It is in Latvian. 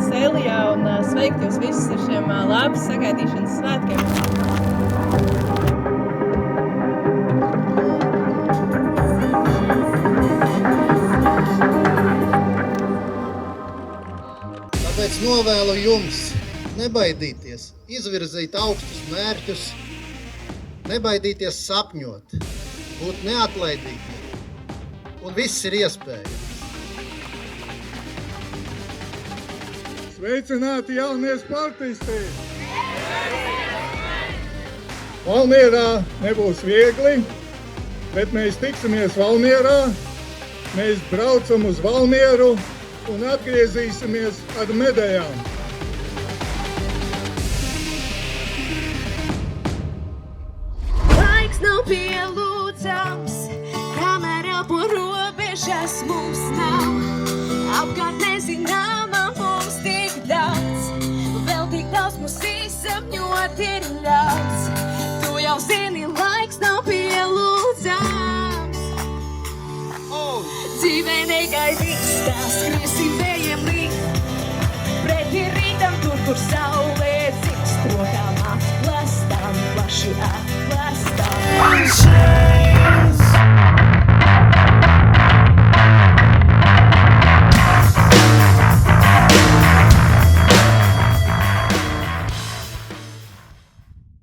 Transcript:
šeit Sēlijā un sveikt jūs visus ar šiem lāpas sagaidīšanas svētkiem. Tāpēc novēlu jums nebaidīties, izvirzīt augstus mērķus, nebaidīties sapņot, būt neatlaidīgiem, un viss ir iespējams. Sveicināti jaunie sportisti! Valmierā nebūs viegli, bet mēs tiksimies Valmierā, mēs braucam uz Valmieru un atgriezīsimies ar medaļām. Laiks nav pielūdzams, kamēr elpo robežas mums nav. Apkārt nezināma mums tik daudz, vēl tik daudz mums izsapņot ir ļauts. Tu jau zini, laiks nav pielūdzams. Dzīvē negaidīts, tā skriesim vēl.